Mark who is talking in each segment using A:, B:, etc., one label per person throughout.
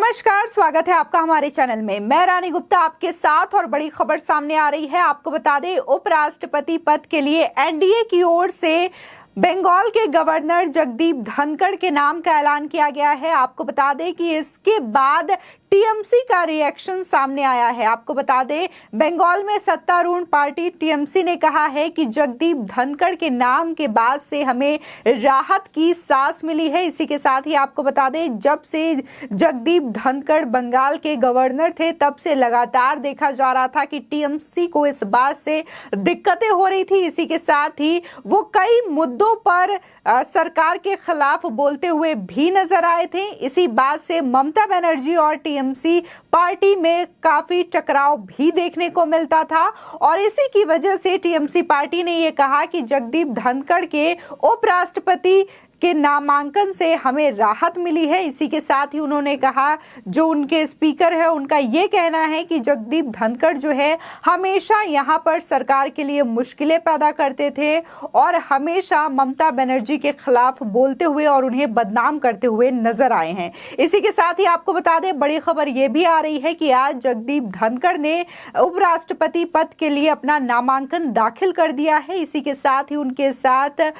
A: नमस्कार, स्वागत है आपका हमारे चैनल में। मैं रानी गुप्ता आपके साथ और बड़ी खबर सामने आ रही है। आपको बता दें, उपराष्ट्रपति पद के लिए एनडीए की ओर से बंगाल के गवर्नर जगदीप धनखड़ के नाम का ऐलान किया गया है। आपको बता दें कि इसके बाद टीएमसी का रिएक्शन सामने आया है। आपको बता दें, बंगाल में सत्तारूढ़ पार्टी टीएमसी ने कहा है कि जगदीप धनखड़ के नाम के बाद से हमें राहत की सांस मिली है। इसी के साथ ही आपको बता दें, जब से जगदीप धनखड़ बंगाल के गवर्नर थे, तब से लगातार देखा जा रहा था कि टीएमसी को इस बात से दिक्कतें हो रही थी। इसी के साथ ही वो कई मुद्दों पर सरकार के खिलाफ बोलते हुए भी नजर आए थे। इसी बात से ममता बनर्जी और टीएमसी पार्टी में काफी टकराव भी देखने को मिलता था और इसी की वजह से टीएमसी पार्टी ने यह कहा कि जगदीप धनखड़ के उपराष्ट्रपति के नामांकन से हमें राहत मिली है। इसी के साथ ही उन्होंने कहा, जो उनके स्पीकर है उनका ये कहना है कि जगदीप धनखड़ जो है हमेशा यहाँ पर सरकार के लिए मुश्किलें पैदा करते थे और हमेशा ममता बनर्जी के खिलाफ बोलते हुए और उन्हें बदनाम करते हुए नजर आए हैं। इसी के साथ ही आपको बता दें, बड़ी खबर ये भी आ रही है कि आज जगदीप धनखड़ ने उपराष्ट्रपति पद के लिए अपना नामांकन दाखिल कर दिया है। इसी के साथ ही उनके साथ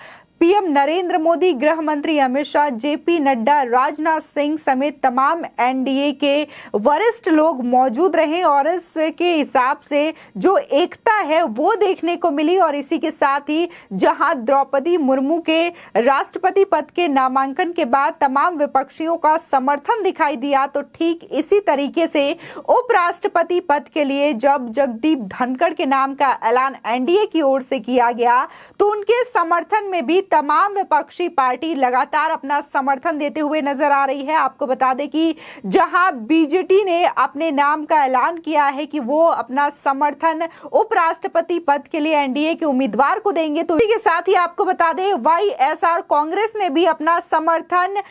A: पीएम नरेंद्र मोदी, गृह मंत्री अमित शाह, जेपी नड्डा, राजनाथ सिंह समेत तमाम एनडीए के वरिष्ठ लोग मौजूद रहे और इसके हिसाब से जो एकता है वो देखने को मिली। और इसी के साथ ही जहां द्रौपदी मुर्मू के राष्ट्रपति पद के नामांकन के बाद तमाम विपक्षियों का समर्थन दिखाई दिया, तो ठीक इसी तरीके से उपराष्ट्रपति पद के लिए जब जगदीप धनखड़ के नाम का ऐलान एनडीए की ओर से किया गया, तो उनके समर्थन में भी तमाम विपक्षी पार्टी लगातार अपना समर्थन देते हुए नजर आ रही है। आपको बता दें कि जहां बीजेपी ने अपने नाम का ऐलान किया है कि वो अपना समर्थन उपराष्ट्रपति पद के लिए एनडीए के उम्मीदवार को देंगे, तो इसी के साथ ही आपको बता दें, वाईएसआर कांग्रेस ने भी अपना समर्थन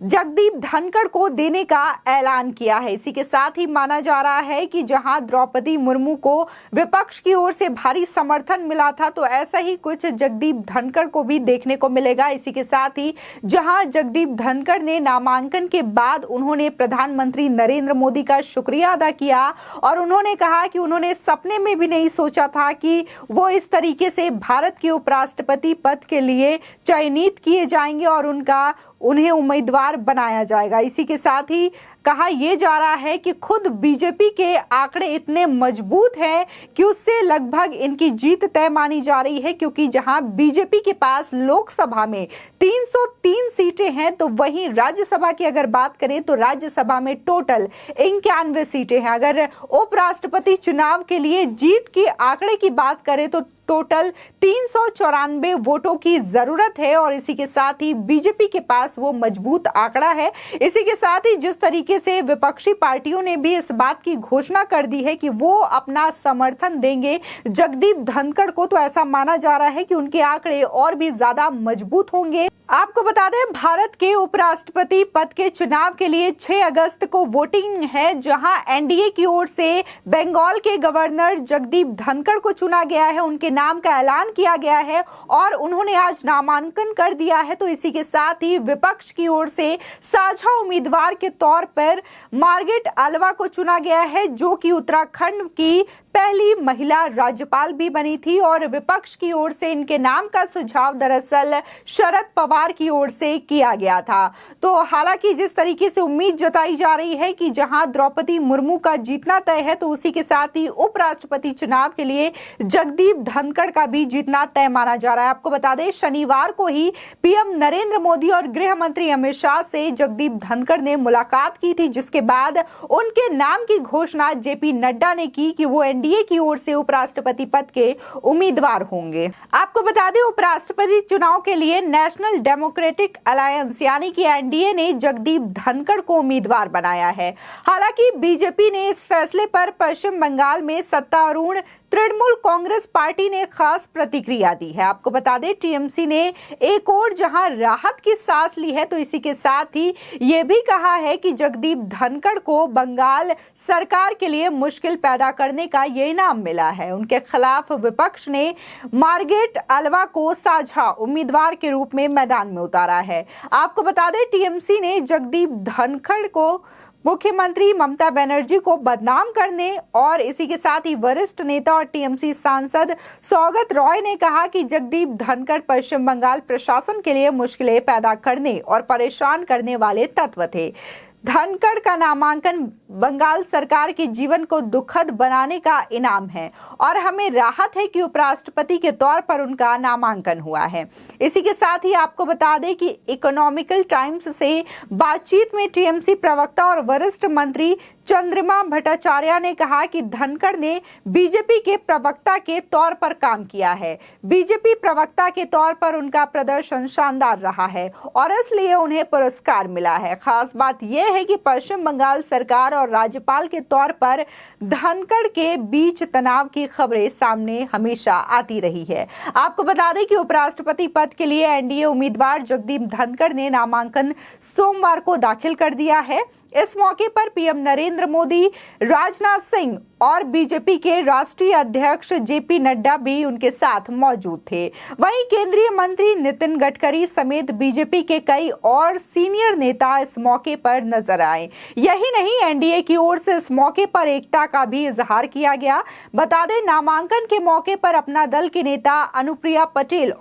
A: जगदीप धनखड़ को देने का ऐलान किया है। इसी के साथ ही माना जा रहा है कि जहां द्रौपदी मुर्मू को विपक्ष की ओर से भारी समर्थन मिला था, तो ऐसा ही कुछ जगदीप धनखड़ को भी देखने को मिलेगा। इसी के साथ ही जहां जगदीप धनखड़ ने नामांकन के बाद उन्होंने प्रधानमंत्री नरेंद्र मोदी का शुक्रिया अदा किया और उन्होंने कहा कि उन्होंने सपने में भी नहीं सोचा था कि वो इस तरीके से भारत के उपराष्ट्रपति पद के लिए चयनित किए जाएंगे और उन्हें उम्मीदवार बनाया जाएगा। इसी के साथ ही कहा यह जा रहा है कि खुद बीजेपी के आंकड़े इतने मजबूत हैं कि उससे लगभग इनकी जीत तय मानी जा रही है, क्योंकि जहां बीजेपी के पास लोकसभा में 303 सीटें हैं, तो वहीं राज्यसभा की अगर बात करें तो राज्यसभा में टोटल 91 सीटें हैं। अगर उपराष्ट्रपति चुनाव के लिए जीत के आंकड़े की बात करें तो टोटल 394 वोटों की जरूरत है और इसी के साथ ही बीजेपी के पास वो मजबूत आंकड़ा है। इसी के साथ ही जिस तरीके से विपक्षी पार्टियों ने भी इस बात की घोषणा कर दी है कि वो अपना समर्थन देंगे जगदीप धनखड़ को, तो ऐसा माना जा रहा है कि उनके आंकड़े और भी ज्यादा मजबूत होंगे। आपको बता दें, भारत के उपराष्ट्रपति पद के चुनाव के लिए 6 अगस्त को वोटिंग है, जहां एनडीए की ओर से बंगाल के गवर्नर जगदीप धनखड़ को चुना गया है, उनके नाम का ऐलान किया गया है और उन्होंने आज नामांकन कर दिया है। तो इसी के साथ ही विपक्ष की ओर से साझा उम्मीदवार के तौर पर मार्गरेट आल्वा को चुना गया है, जो कि उत्तराखंड की पहली महिला राज्यपाल भी बनी थी और विपक्ष की ओर से इनके नाम का सुझाव दरअसल शरद पवार की ओर से किया गया था। तो हालांकि जिस तरीके से उम्मीद जताई जा रही है कि जहां द्रौपदी मुर्मू का जीतना तय है, तो उसी के साथ ही उपराष्ट्रपति चुनाव के लिए जगदीप धनखड़ का भी जीतना तय माना जा रहा है। आपको बता दें, शनिवार को ही पीएम नरेंद्र मोदी और गृह मंत्री अमित शाह से जगदीप धनखड़ ने मुलाकात की थी, जिसके बाद उनके नाम की घोषणा जेपी नड्डा ने की कि वो एनडीए की ओर से उपराष्ट्रपति पद के उम्मीदवार होंगे। आपको बता दें, उपराष्ट्रपति चुनाव के लिए नेशनल डेमोक्रेटिक अलायंस यानी कि एनडीए ने जगदीप धनखड़ को उम्मीदवार बनाया है। हालांकि बीजेपी ने इस फैसले पर पश्चिम बंगाल में सत्तारूढ़ तृणमूल कांग्रेस पार्टी ने खास प्रतिक्रिया दी है। आपको बता दें, टीएमसी ने एक और जहां राहत की सांस ली है, तो इसी के साथ ही यह भी कहा है कि जगदीप धनखड़ को बंगाल सरकार के लिए मुश्किल पैदा करने का ये इनाम मिला है। उनके खिलाफ विपक्ष ने मार्गरेट आल्वा को साझा उम्मीदवार के रूप में मैदान में उतारा है। आपको बता दें, टीएमसी ने जगदीप धनखड़ को मुख्यमंत्री ममता बनर्जी को बदनाम करने और इसी के साथ ही वरिष्ठ नेता और टीएमसी सांसद सौगत रॉय ने कहा कि जगदीप धनखड़ पश्चिम बंगाल प्रशासन के लिए मुश्किलें पैदा करने और परेशान करने वाले तत्व थे। धनखड़ का नामांकन बंगाल सरकार के जीवन को दुखद बनाने का इनाम है और हमें राहत है कि उपराष्ट्रपति के तौर पर उनका नामांकन हुआ है। इसी के साथ ही आपको बता दें कि इकोनॉमिकल टाइम्स से बातचीत में टीएमसी प्रवक्ता और वरिष्ठ मंत्री चंद्रिमा भट्टाचार्य ने कहा कि धनखड़ ने बीजेपी के प्रवक्ता के तौर पर काम किया है। बीजेपी प्रवक्ता के तौर पर उनका प्रदर्शन शानदार रहा है और इसलिए उन्हें पुरस्कार मिला है। खास बात यह है कि पश्चिम बंगाल सरकार और राज्यपाल के तौर पर धनखड़ के बीच तनाव की खबरें सामने हमेशा आती रही है। आपको बता दें कि उपराष्ट्रपति पद के लिए एनडीए उम्मीदवार जगदीप धनखड़ ने नामांकन सोमवार को दाखिल कर दिया है। इस मौके पर पीएम नरेंद्र मोदी, राजनाथ सिंह और बीजेपी के राष्ट्रीय अध्यक्ष जेपी नड्डा भी उनके साथ मौजूद थे। वहीं केंद्रीय मंत्री नितिन गडकरी समेत बीजेपी के कई और सीनियर नेता इस मौके पर नजर आए। यही नहीं, एनडीए की ओर से इस मौके पर एकता का भी इजहार किया गया। बता दें, नामांकन के मौके पर अपना दल के नेता अनुप्रिया पटेल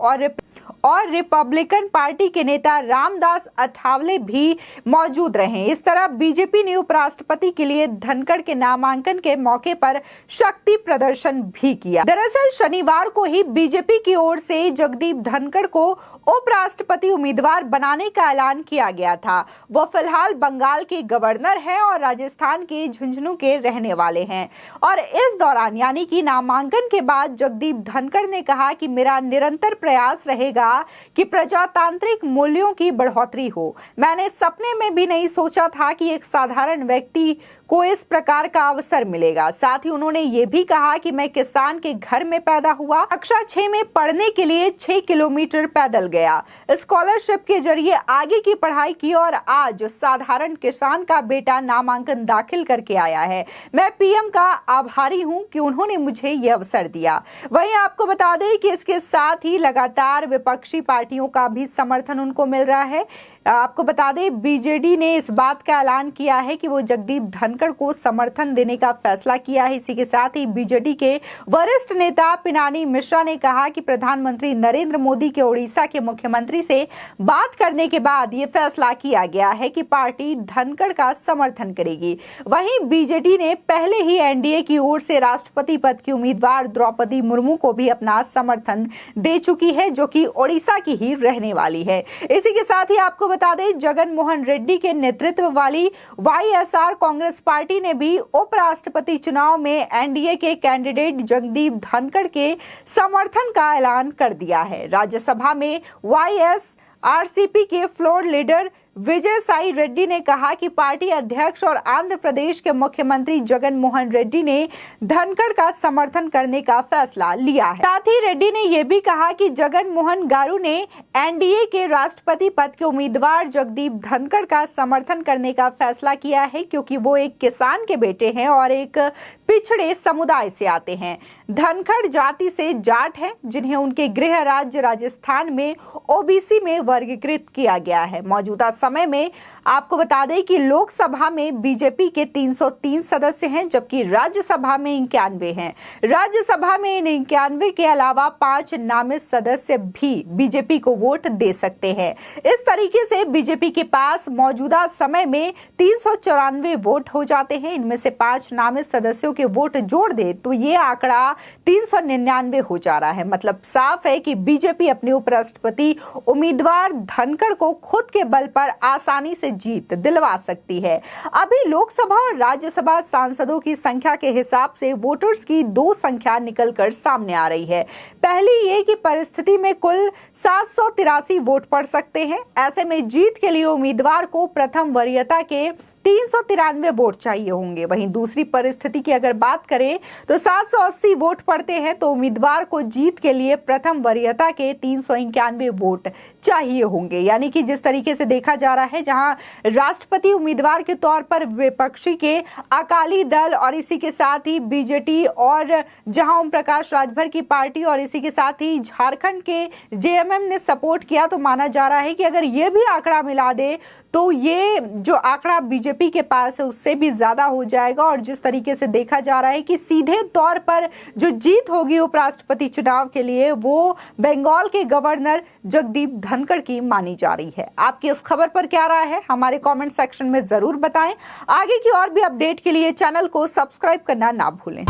A: और रिपब्लिकन पार्टी के नेता रामदास अठावले भी मौजूद रहे। इस तरह बीजेपी ने उपराष्ट्रपति के लिए धनखड़ के नामांकन के मौके पर शक्ति प्रदर्शन भी किया। दरअसल शनिवार को ही बीजेपी की ओर से जगदीप धनखड़ को उपराष्ट्रपति उम्मीदवार बनाने का ऐलान किया गया था। वो फिलहाल बंगाल के गवर्नर हैं और राजस्थान के झुंझुनू के रहने वाले हैं। और इस दौरान यानी कि नामांकन के बाद जगदीप धनखड़ ने कहा कि मेरा निरंतर प्रयास रहेगा कि प्रजातांत्रिक मूल्यों की बढ़ोतरी हो। मैंने सपने में भी नहीं सोचा था कि एक साधारण व्यक्ति को इस प्रकार का अवसर मिलेगा। साथ ही उन्होंने ये भी कहा कि मैं किसान के घर में पैदा हुआ, कक्षा 6 में पढ़ने के लिए 6 किलोमीटर पैदल गया, स्कॉलरशिप के जरिए आगे की पढ़ाई की और आज साधारण किसान का बेटा नामांकन दाखिल करके आया है। मैं पीएम का आभारी हूं कि उन्होंने मुझे ये अवसर दिया। वहीं आपको बता दें कि इसके साथ ही लगातार विपक्षी पार्टियों का भी समर्थन उनको मिल रहा है। आपको बता दें, बीजेडी ने इस बात का ऐलान किया है कि वो जगदीप धनखड़ को समर्थन देने का फैसला किया है। इसी के साथ ही बीजेडी के वरिष्ठ नेता पिनानी मिश्रा ने कहा कि प्रधानमंत्री नरेंद्र मोदी के ओडिशा के मुख्यमंत्री से बात करने के बाद ये फैसला किया गया है कि पार्टी धनखड़ का समर्थन करेगी। वहीं बीजेडी ने पहले ही एनडीए की ओर से राष्ट्रपति पद की उम्मीदवार द्रौपदी मुर्मू को भी अपना समर्थन दे चुकी है, जो कि ओडिशा की ही रहने वाली है। इसी के साथ ही आपको बता दें, जगन मोहन रेड्डी के नेतृत्व वाली वाईएसआर कांग्रेस पार्टी ने भी उपराष्ट्रपति चुनाव में एनडीए के कैंडिडेट जगदीप धनखड़ के समर्थन का ऐलान कर दिया है। राज्यसभा में वाईएसआरसीपी के फ्लोर लीडर विजय साई रेड्डी ने कहा कि पार्टी अध्यक्ष और आंध्र प्रदेश के मुख्यमंत्री जगन मोहन रेड्डी ने धनखड़ का समर्थन करने का फैसला लिया है। साथ ही रेड्डी ने यह भी कहा कि जगन मोहन गारू ने एनडीए के राष्ट्रपति पद के उम्मीदवार जगदीप धनखड़ का समर्थन करने का फैसला किया है, क्योंकि वो एक किसान के बेटे हैं और एक पिछड़े समुदाय से आते हैं। धनखड़ जाति से जाट हैं, जिन्हें उनके गृह राज्य राजस्थान में ओबीसी में वर्गीकृत किया गया है। मौजूदा समय में आपको बता दें कि लोकसभा में बीजेपी के 303 सदस्य हैं, जबकि राज्यसभा में 91 हैं। राज्यसभा में इन 91 के अलावा 5 नामित सदस्य भी बीजेपी को वोट दे सकते हैं। इस तरीके से बीजेपी के पास मौजूदा समय में 394 वोट हो जाते हैं। इनमें से 5 नामित सदस्यों के वोट जोड़ दे तो ये आंकड़ा 399 हो जा रहा है। मतलब साफ है कि बीजेपी अपने उपराष्ट्रपति उम्मीदवार धनखड़ को खुद के बल पर आसानी से जीत दिलवा सकती है। अभी लोकसभा और राज्यसभा सांसदों की संख्या के हिसाब से वोटर्स की 2 संख्या निकलकर सामने आ रही है। पहली ये कि परिस्थिति में कुल 783 वोट पड़ सकते हैं। ऐसे में जीत के लिए उम्मीदवार को प्रथम वरीयता के 393 वोट चाहिए होंगे। वहीं दूसरी परिस्थिति की अगर बात करें तो 780 वोट पड़ते हैं तो उम्मीदवार को जीत के लिए प्रथम वरीयता के 391 वोट चाहिए होंगे। यानी कि जिस तरीके से देखा जा रहा है, जहां राष्ट्रपति उम्मीदवार के तौर पर विपक्षी के अकाली दल और इसी के साथ ही बीजेटी और जहां ओम प्रकाश राजभर की पार्टी और इसी के साथ ही झारखंड के जेएमएम ने सपोर्ट किया, तो माना जा रहा है कि अगर ये भी आंकड़ा मिला दे तो ये जो आंकड़ा बीजेपी के पास है उससे भी ज्यादा हो जाएगा। और जिस तरीके से देखा जा रहा है कि सीधे तौर पर जो जीत होगी उपराष्ट्रपति चुनाव के लिए वो बंगाल के गवर्नर जगदीप धनखड़ की मानी जा रही है। आपकी इस खबर पर क्या राय है, हमारे कमेंट सेक्शन में जरूर बताएं। आगे की और भी अपडेट के लिए चैनल को सब्सक्राइब करना ना भूलें।